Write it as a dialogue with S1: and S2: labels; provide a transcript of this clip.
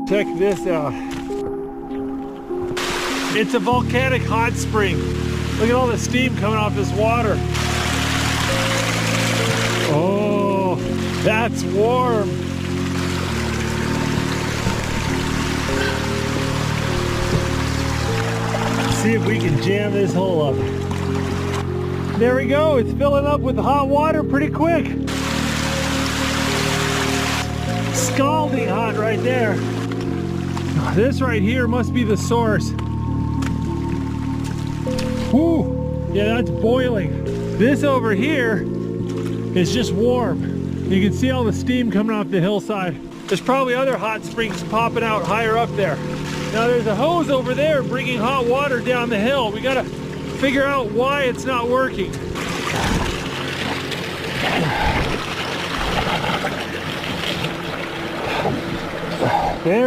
S1: Check this out. It's a volcanic hot spring. Look at all the steam coming off this water. Oh, that's warm. Let's see if we can jam this hole up. There we go. It's filling up with hot water pretty quick. Scalding hot right there. This right here must be the source. Whew, yeah, that's boiling. This over here is just warm. You can see all the steam coming off the hillside. There's probably other hot springs popping out higher up there. Now there's a hose over there bringing hot water down the hill. We gotta figure out why it's not working.